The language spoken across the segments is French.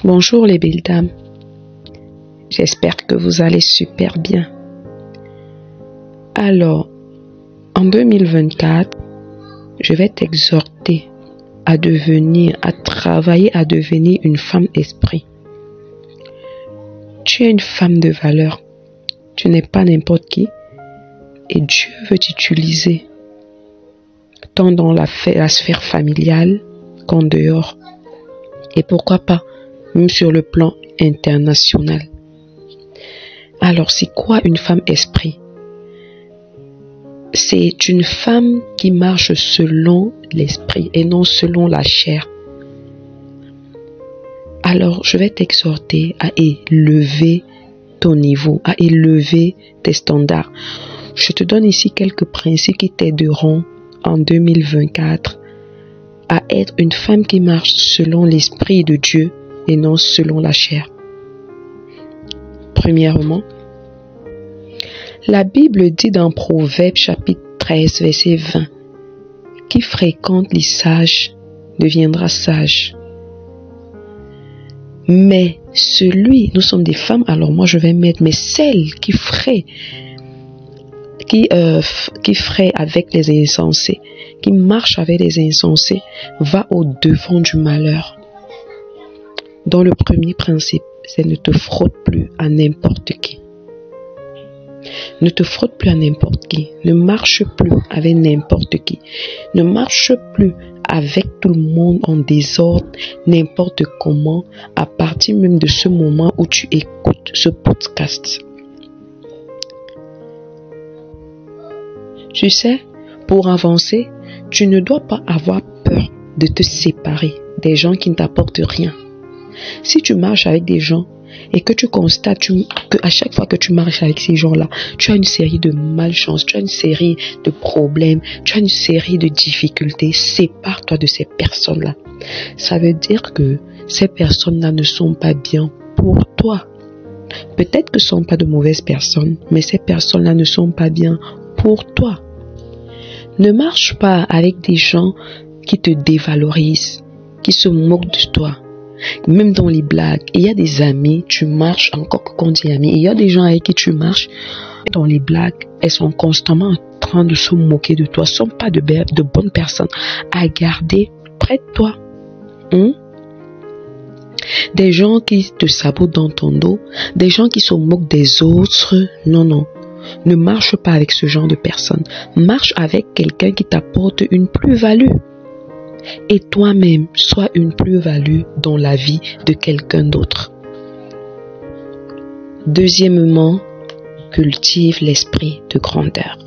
Bonjour les belles dames, j'espère que vous allez super bien. Alors, en 2024, je vais t'exhorter à travailler à devenir une femme esprit. Tu es une femme de valeur, tu n'es pas n'importe qui et Dieu veut t'utiliser tant dans la sphère familiale qu'en dehors. Et pourquoi pas, même sur le plan international. Alors, c'est quoi une femme esprit? C'est une femme qui marche selon l'esprit et non selon la chair. Alors, je vais t'exhorter à élever ton niveau, à élever tes standards. Je te donne ici quelques principes qui t'aideront en 2024 à être une femme qui marche selon l'esprit de Dieu et non selon la chair. Premièrement, la Bible dit dans Proverbes chapitre 13 verset 20, « Qui fréquente les sages deviendra sage. » Mais nous sommes des femmes, alors moi je vais mettre, mais celle qui ferait avec les insensés, qui marche avec les insensés, va au devant du malheur. Dans le premier principe, c'est ne te frotte plus à n'importe qui. Ne te frotte plus à n'importe qui. Ne marche plus avec n'importe qui. Ne marche plus avec tout le monde en désordre, n'importe comment, à partir même de ce moment où tu écoutes ce podcast. Tu sais, pour avancer, tu ne dois pas avoir peur de te séparer des gens qui ne t'apportent rien. Si tu marches avec des gens et que tu constates qu'à chaque fois que tu marches avec ces gens-là, tu as une série de malchances, tu as une série de problèmes, tu as une série de difficultés, sépare-toi de ces personnes-là. Ça veut dire que ces personnes-là ne sont pas bien pour toi. Peut-être que ce ne sont pas de mauvaises personnes, mais ces personnes-là ne sont pas bien pour toi. Ne marche pas avec des gens qui te dévalorisent, qui se moquent de toi. Même dans les blagues, il y a des amis, tu marches, encore qu'on dit amis, il y a des gens avec qui tu marches, dans les blagues, elles sont constamment en train de se moquer de toi, ce ne sont pas de bonnes personnes à garder près de toi. Des gens qui te sabotent dans ton dos, des gens qui se moquent des autres, non. Ne marche pas avec ce genre de personnes. Marche avec quelqu'un qui t'apporte une plus-value. Et toi-même, sois une plus-value dans la vie de quelqu'un d'autre. Deuxièmement, cultive l'esprit de grandeur.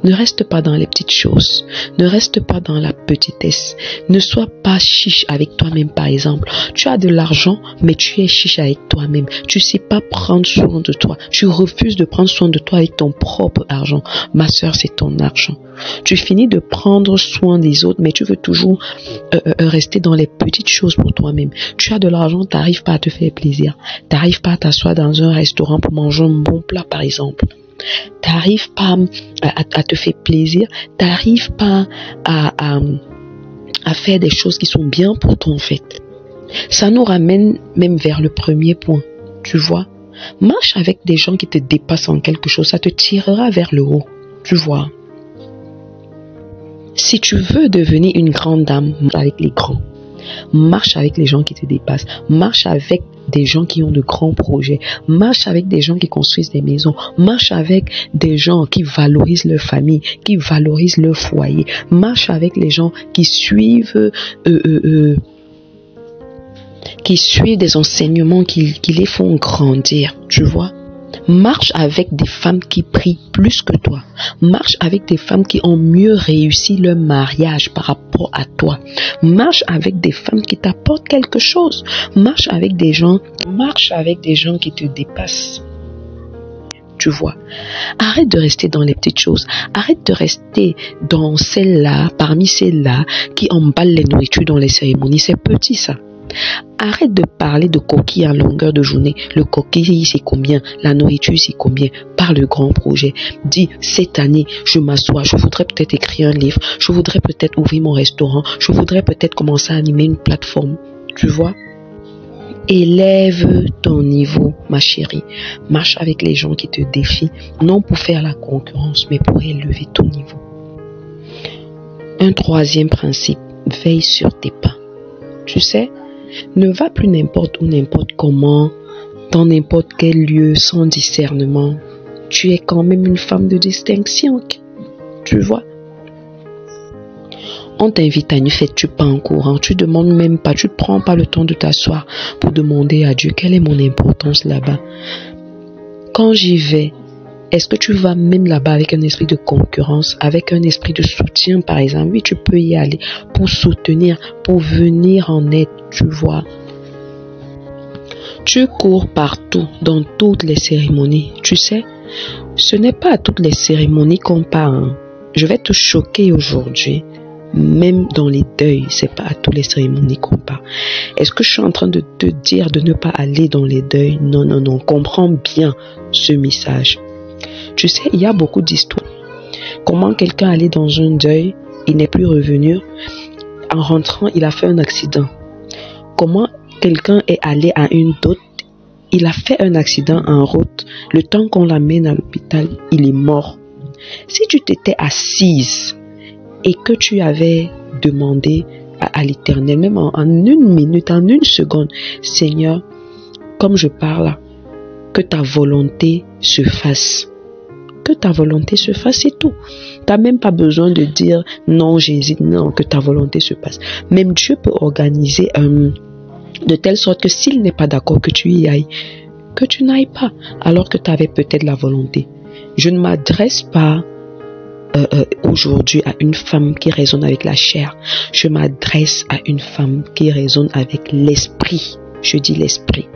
Ne reste pas dans les petites choses. Ne reste pas dans la petitesse. Ne sois pas chiche avec toi-même, par exemple. Tu as de l'argent, mais tu es chiche avec toi-même. Tu ne sais pas prendre soin de toi. Tu refuses de prendre soin de toi avec ton propre argent. Ma soeur, c'est ton argent. Tu finis de prendre soin des autres, mais tu veux toujours rester dans les petites choses pour toi-même. Tu as de l'argent, tu n'arrives pas à te faire plaisir. Tu n'arrives pas à t'asseoir dans un restaurant pour manger un bon plat, par exemple. Tu n'arrives pas à te faire plaisir. Tu n'arrives pas à faire des choses qui sont bien pour toi, en fait. Ça nous ramène même vers le premier point. Tu vois, marche avec des gens qui te dépassent en quelque chose. Ça te tirera vers le haut. Tu vois. Si tu veux devenir une grande dame, avec les grands. Marche avec les gens qui te dépassent. Marche avec des gens qui ont de grands projets. Marche avec des gens qui construisent des maisons. Marche avec des gens qui valorisent leur famille, qui valorisent leur foyer. Marche avec les gens qui suivent des enseignements qui les font grandir. Tu vois? Marche avec des femmes qui prient plus que toi. Marche avec des femmes qui ont mieux réussi leur mariage par rapport à toi. Marche avec des femmes qui t'apportent quelque chose. Marche avec des gens qui te dépassent. Tu vois, arrête de rester dans les petites choses. Arrête de rester dans parmi celles-là qui emballent les nourritures dans les cérémonies. C'est petit ça. Arrête de parler de coquilles à longueur de journée. Le coquille, c'est combien? La nourriture, c'est combien? Par le grand projet. Dis, cette année, je m'assois, je voudrais peut-être écrire un livre, je voudrais peut-être ouvrir mon restaurant, je voudrais peut-être commencer à animer une plateforme. Tu vois? Élève ton niveau, ma chérie. Marche avec les gens qui te défient, non pour faire la concurrence, mais pour élever ton niveau. Un troisième principe, veille sur tes pas. Tu sais, ne va plus n'importe où, n'importe comment, dans n'importe quel lieu, sans discernement. Tu es quand même une femme de distinction, tu vois. On t'invite à une fête, tu pars en courant, tu demandes même pas, tu ne prends pas le temps de t'asseoir pour demander à Dieu quelle est mon importance là-bas. Quand j'y vais, est-ce que tu vas même là-bas avec un esprit de concurrence, avec un esprit de soutien par exemple? Oui, tu peux y aller pour soutenir, pour venir en aide, tu vois. Tu cours partout, dans toutes les cérémonies, tu sais. Ce n'est pas à toutes les cérémonies qu'on part. Hein. Je vais te choquer aujourd'hui. Même dans les deuils, c'est pas à toutes les cérémonies qu'on part. Est-ce que je suis en train de te dire de ne pas aller dans les deuils? Non, non, non. Comprends bien ce message. Tu sais, il y a beaucoup d'histoires. Comment quelqu'un allait dans un deuil, il n'est plus revenu. En rentrant, il a fait un accident. Comment quelqu'un est allé à une dot, il a fait un accident en route. Le temps qu'on l'amène à l'hôpital, il est mort. Si tu t'étais assise et que tu avais demandé à l'Éternel, même en une minute, en une seconde, Seigneur, comme je parle, que ta volonté se fasse. Que ta volonté se fasse, c'est tout. Tu n'as même pas besoin de dire non, j'hésite, non, que ta volonté se passe. Même Dieu peut organiser de telle sorte que s'il n'est pas d'accord que tu y ailles, que tu n'ailles pas, alors que tu avais peut-être la volonté. Je ne m'adresse pas aujourd'hui à une femme qui raisonne avec la chair. Je m'adresse à une femme qui raisonne avec l'esprit. Je dis l'esprit.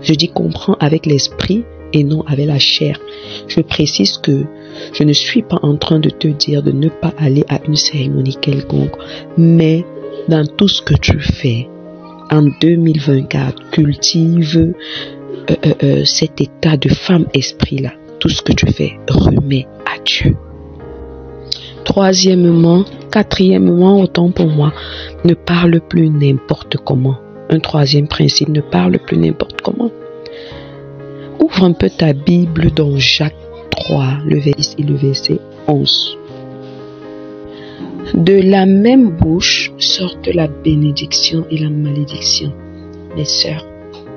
Je dis comprends avec l'esprit et non avec la chair. Je précise que je ne suis pas en train de te dire de ne pas aller à une cérémonie quelconque, mais dans tout ce que tu fais, en 2024, cultive cet état de femme esprit là. Tout ce que tu fais, remets à Dieu. Quatrièmement, autant pour moi, ne parle plus n'importe comment. Un troisième principe, ne parle plus n'importe comment. Ouvre un peu ta Bible dans Jacques 3, le verset 11. De la même bouche sortent la bénédiction et la malédiction. Mes sœurs,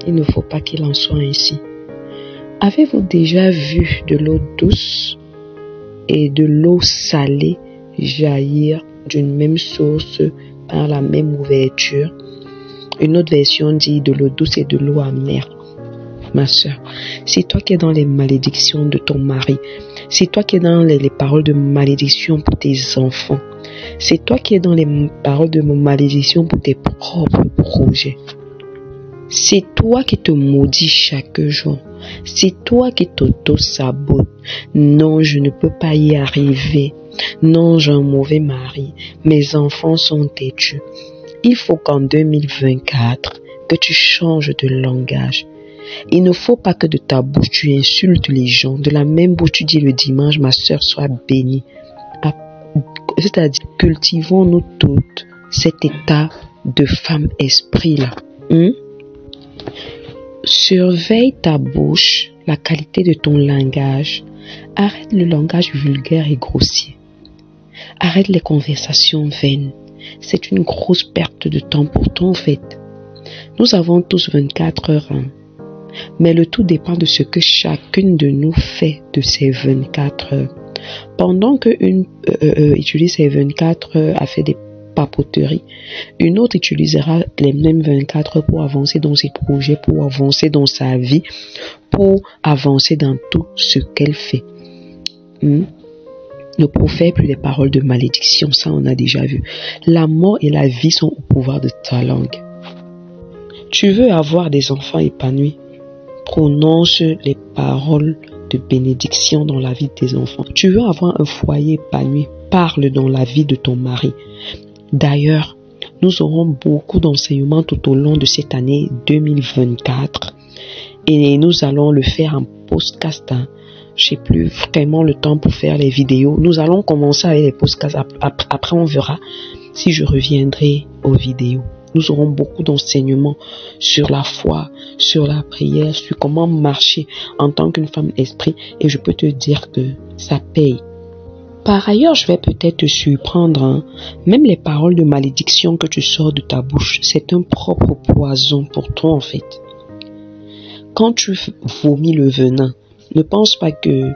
il ne faut pas qu'il en soit ainsi. Avez-vous déjà vu de l'eau douce et de l'eau salée jaillir d'une même source par la même ouverture? Une autre version dit de l'eau douce et de l'eau amère. Ma soeur, c'est toi qui es dans les malédictions de ton mari, c'est toi qui es dans les paroles de malédiction pour tes enfants, c'est toi qui es dans les paroles de malédiction pour tes propres projets. C'est toi qui te maudis chaque jour. C'est toi qui t'auto-sabotes. Non, je ne peux pas y arriver. Non, j'ai un mauvais mari. Mes enfants sont têtus. Il faut qu'en 2024, que tu changes de langage. Il ne faut pas que de ta bouche tu insultes les gens. De la même bouche tu dis le dimanche, ma soeur soit bénie. C'est-à-dire, cultivons-nous toutes cet état de femme esprit là. Surveille ta bouche, la qualité de ton langage. Arrête le langage vulgaire et grossier. Arrête les conversations vaines. C'est une grosse perte de temps pour toi en fait. Nous avons tous 24 heures. Mais le tout dépend de ce que chacune de nous fait de ces 24 heures. Pendant qu'une utilise ces 24 heures à faire des papoteries, une autre utilisera les mêmes 24 heures pour avancer dans ses projets, pour avancer dans sa vie, pour avancer dans tout ce qu'elle fait. Ne profère plus les paroles de malédiction, ça on a déjà vu. La mort et la vie sont au pouvoir de ta langue. Tu veux avoir des enfants épanouis? Prononce les paroles de bénédiction dans la vie de tes enfants. Tu veux avoir un foyer épanoui? Parle dans la vie de ton mari. D'ailleurs, nous aurons beaucoup d'enseignements tout au long de cette année 2024 et nous allons le faire en podcast. Je n'ai plus vraiment le temps pour faire les vidéos. Nous allons commencer avec les podcasts. Après, on verra si je reviendrai aux vidéos. Nous aurons beaucoup d'enseignements sur la foi, sur la prière, sur comment marcher en tant qu'une femme esprit. Et je peux te dire que ça paye. Par ailleurs, je vais peut-être te surprendre. Même les paroles de malédiction que tu sors de ta bouche, c'est un propre poison pour toi en fait. Quand tu vomis le venin, ne pense pas que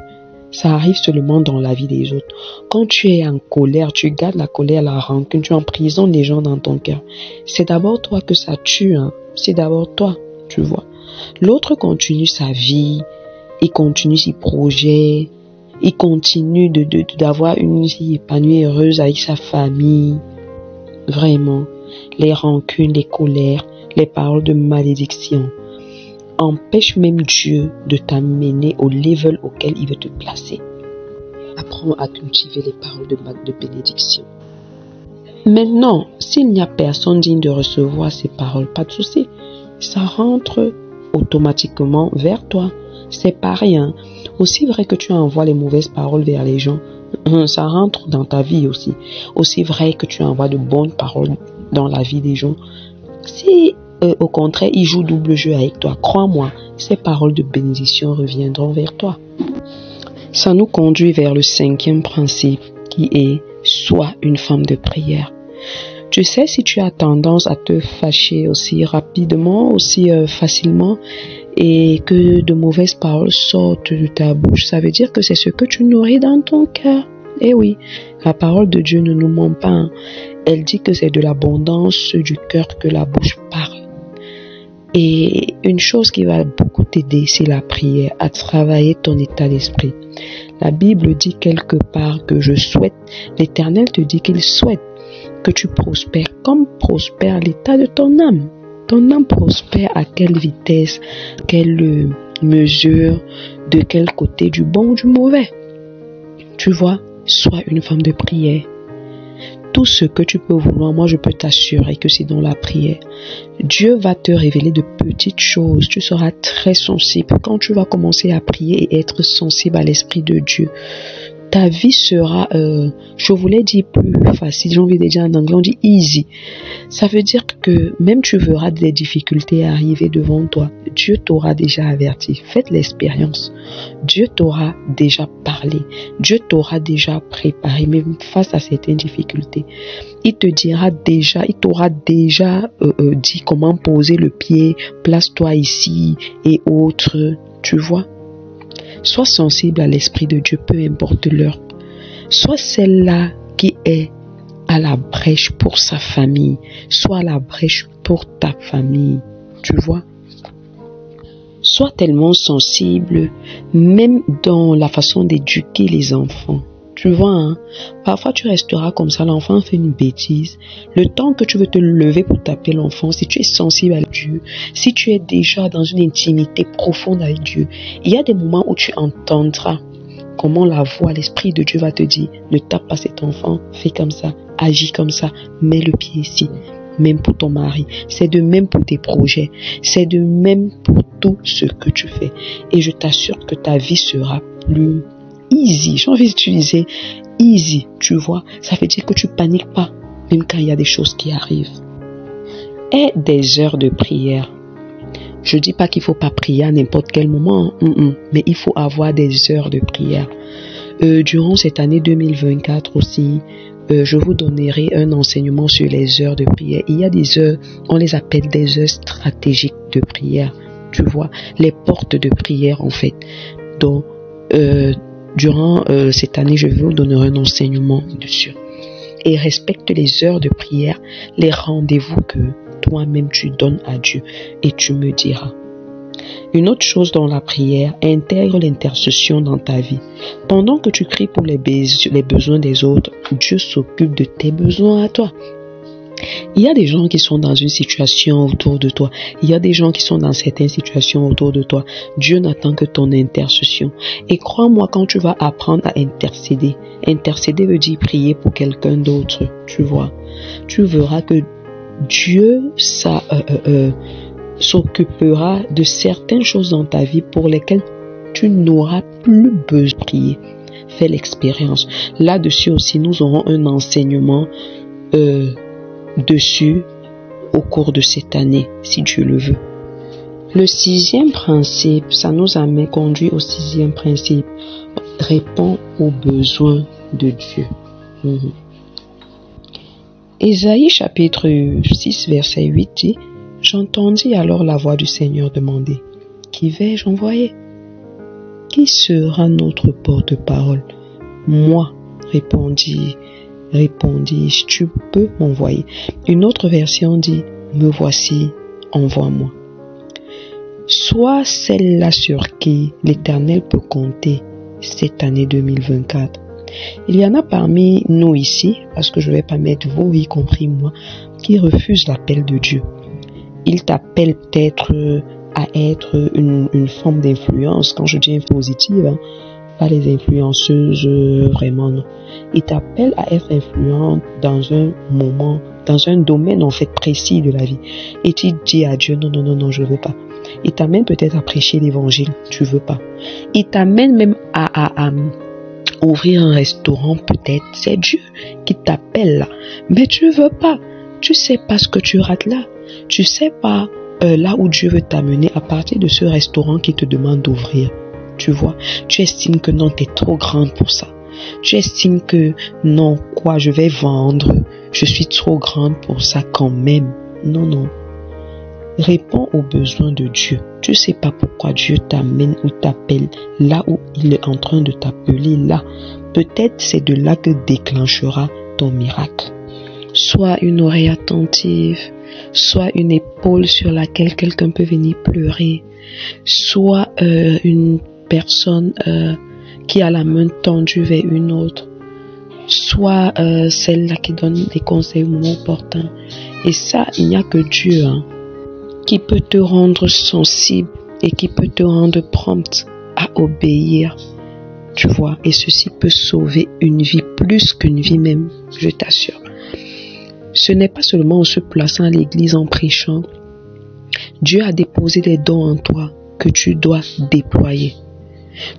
ça arrive seulement dans la vie des autres. Quand tu es en colère, tu gardes la colère, la rancune, tu emprisonnes les gens dans ton cœur. C'est d'abord toi que ça tue. C'est d'abord toi, tu vois. L'autre continue sa vie, il continue ses projets, il continue d'avoir une vie épanouie, heureuse avec sa famille. Vraiment, les rancunes, les colères, les paroles de malédiction empêche même Dieu de t'amener au level auquel il veut te placer. Apprends à cultiver les paroles de bénédiction. Maintenant, s'il n'y a personne digne de recevoir ces paroles, pas de souci. Ça rentre automatiquement vers toi. C'est pas rien. Aussi vrai que tu envoies les mauvaises paroles vers les gens, ça rentre dans ta vie aussi. Aussi vrai que tu envoies de bonnes paroles dans la vie des gens. Si au contraire, il joue double jeu avec toi. Crois-moi, ces paroles de bénédiction reviendront vers toi. Ça nous conduit vers le 5e principe qui est sois une femme de prière. Tu sais, si tu as tendance à te fâcher aussi rapidement, aussi facilement et que de mauvaises paroles sortent de ta bouche, ça veut dire que c'est ce que tu nourris dans ton cœur. Eh oui, la parole de Dieu ne nous ment pas. Elle dit que c'est de l'abondance du cœur que la bouche parle. Et une chose qui va beaucoup t'aider, c'est la prière, à travailler ton état d'esprit. La Bible dit quelque part que je souhaite, l'Éternel te dit qu'il souhaite que tu prospères comme prospère l'état de ton âme. Ton âme prospère à quelle vitesse, quelle mesure, de quel côté, du bon ou du mauvais. Tu vois, sois une femme de prière. Tout ce que tu peux vouloir, moi je peux t'assurer que c'est dans la prière. Dieu va te révéler de petites choses. Tu seras très sensible. Quand tu vas commencer à prier et être sensible à l'Esprit de Dieu, ta vie sera, je voulais dire plus facile, j'ai envie de dire en anglais, on dit easy. Ça veut dire que même tu verras des difficultés arriver devant toi. Dieu t'aura déjà averti. Faites l'expérience. Dieu t'aura déjà parlé. Dieu t'aura déjà préparé, même face à certaines difficultés. Il te dira déjà, il t'aura déjà dit comment poser le pied, place-toi ici et autres, tu vois. Sois sensible à l'Esprit de Dieu, peu importe l'heure. Sois celle-là qui est à la brèche pour sa famille. Sois à la brèche pour ta famille. Tu vois? Sois tellement sensible, même dans la façon d'éduquer les enfants. Tu vois, parfois tu resteras comme ça, l'enfant fait une bêtise. Le temps que tu veux te lever pour taper l'enfant, si tu es sensible à Dieu, si tu es déjà dans une intimité profonde avec Dieu, il y a des moments où tu entendras comment la voix, l'Esprit de Dieu va te dire, ne tape pas cet enfant, fais comme ça, agis comme ça, mets le pied ici. Même pour ton mari, c'est de même pour tes projets, c'est de même pour tout ce que tu fais. Et je t'assure que ta vie sera plus easy. J'ai envie d'utiliser easy, tu vois. Ça veut dire que tu paniques pas, même quand il y a des choses qui arrivent. Et des heures de prière. Je dis pas qu'il faut pas prier à n'importe quel moment, mais il faut avoir des heures de prière. Durant cette année 2024 aussi, je vous donnerai un enseignement sur les heures de prière. Il y a des heures, on les appelle des heures stratégiques de prière. Tu vois, les portes de prière en fait. Donc, durant cette année, je vais vous donner un enseignement dessus. Et respecte les heures de prière, les rendez-vous que toi-même tu donnes à Dieu et tu me diras. Une autre chose dans la prière, intègre l'intercession dans ta vie. Pendant que tu cries pour les besoins des autres, Dieu s'occupe de tes besoins à toi. Il y a des gens qui sont dans une situation autour de toi. Il y a des gens qui sont dans certaines situations autour de toi. Dieu n'attend que ton intercession. Et crois-moi, quand tu vas apprendre à intercéder, intercéder veut dire prier pour quelqu'un d'autre, tu vois. Tu verras que Dieu s'occupera de certaines choses dans ta vie pour lesquelles tu n'auras plus besoin de prier. Fais l'expérience. Là-dessus aussi, nous aurons un enseignement dessus au cours de cette année, si Dieu le veut. Le 6e principe, ça nous a conduit au 6e principe. Réponds aux besoins de Dieu. Ésaïe chapitre 6 verset 8 dit: J'entendis alors la voix du Seigneur demander: Qui vais-je envoyer? Qui sera notre porte-parole? Moi, répondis-je, tu peux m'envoyer. Une autre version dit: Me voici, envoie-moi. Sois celle-là sur qui l'Éternel peut compter cette année 2024. Il y en a parmi nous ici, parce que je ne vais pas mettre vous, y compris moi, qui refusent l'appel de Dieu. Il t'appelle peut-être à être une forme d'influence. Quand je dis positive, hein, pas les influenceuses, vraiment non. Il t'appelle à être influente dans un moment, dans un domaine en fait précis de la vie. Et tu dis à Dieu: non, je veux pas. Il t'amène peut-être à prêcher l'évangile, tu veux pas. Il t'amène même à ouvrir un restaurant, peut-être. C'est Dieu qui t'appelle là. Mais tu veux pas. Tu sais pas ce que tu rates là. Tu sais pas là où Dieu veut t'amener à partir de ce restaurant qui te demande d'ouvrir. Tu vois, tu estimes que non, tu es trop grande pour ça. Tu estimes que non, quoi, je vais vendre. Je suis trop grande pour ça quand même. Non. Réponds aux besoins de Dieu. Tu sais pas pourquoi Dieu t'amène ou t'appelle là où il est en train de t'appeler là. Peut-être c'est de là que déclenchera ton miracle. Sois une oreille attentive. Sois une épaule sur laquelle quelqu'un peut venir pleurer. Sois une personne qui a la main tendue vers une autre. Sois celle-là qui donne des conseils au moment opportun. Et ça, il n'y a que Dieu qui peut te rendre sensible et qui peut te rendre prompte à obéir. Tu vois, et ceci peut sauver une vie plus qu'une vie même, je t'assure. Ce n'est pas seulement en se plaçant à l'église en prêchant. Dieu a déposé des dons en toi que tu dois déployer.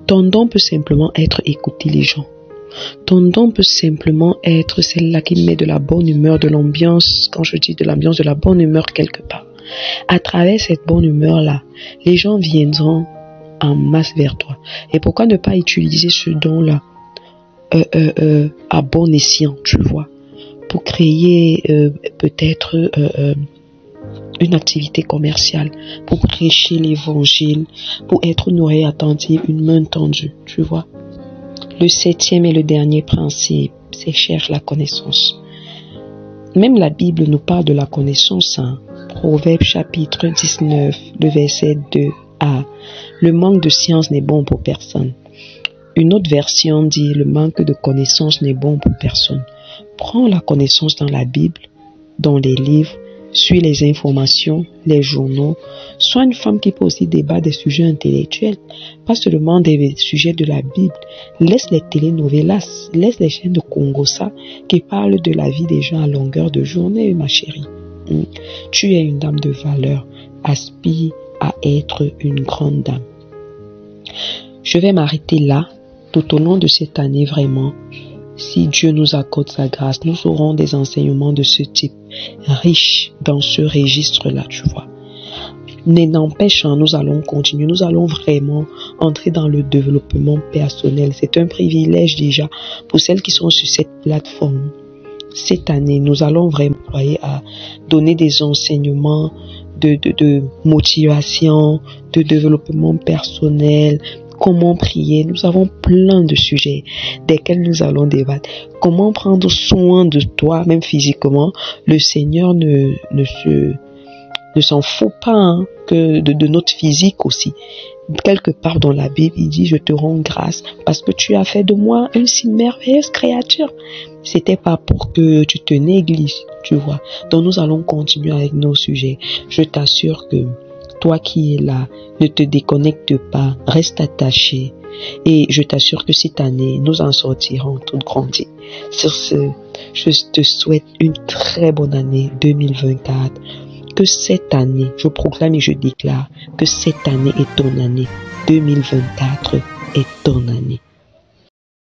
Ton don peut simplement être écouter les gens. Ton don peut simplement être celle-là qui met de la bonne humeur, de l'ambiance. Quand je dis de l'ambiance, de la bonne humeur quelque part. À travers cette bonne humeur-là, les gens viendront en masse vers toi. Et pourquoi ne pas utiliser ce don-là à bon escient, tu vois, pour créer peut-être une activité commerciale, pour prêcher l'évangile, pour être une oreille attentive, une main tendue, tu vois. Le 7e et le dernier principe, c'est cherche la connaissance. Même la Bible nous parle de la connaissance. Proverbe chapitre 19, le verset 2a. Le manque de science n'est bon pour personne. Une autre version dit le manque de connaissance n'est bon pour personne. Prends la connaissance dans la Bible, dans les livres, suis les informations, les journaux. Sois une femme qui peut aussi débattre des sujets intellectuels, pas seulement des sujets de la Bible. Laisse les telenovelas, laisse les chaînes de Congossa qui parlent de la vie des gens à longueur de journée, ma chérie. Tu es une dame de valeur. Aspire à être une grande dame. Je vais m'arrêter là. Tout au long de cette année, vraiment, si Dieu nous accorde sa grâce, nous aurons des enseignements de ce type, riches dans ce registre-là, tu vois. Mais n'empêche, nous allons continuer, nous allons vraiment entrer dans le développement personnel. C'est un privilège déjà pour celles qui sont sur cette plateforme. Cette année, nous allons vraiment employer à donner des enseignements de motivation, de développement personnel, comment prier. Nous avons plein de sujets desquels nous allons débattre. Comment prendre soin de toi, même physiquement. Le Seigneur ne s'en fout pas que de notre physique aussi. Quelque part dans la Bible, il dit: je te rends grâce parce que tu as fait de moi une si merveilleuse créature. C'était pas pour que tu te négliges, tu vois. Donc nous allons continuer avec nos sujets. Je t'assure que toi qui es là, ne te déconnecte pas, reste attaché. Et je t'assure que cette année, nous en sortirons toutes grandies. Sur ce, je te souhaite une très bonne année 2024. Que cette année, je proclame et je déclare que cette année est ton année. 2024 est ton année.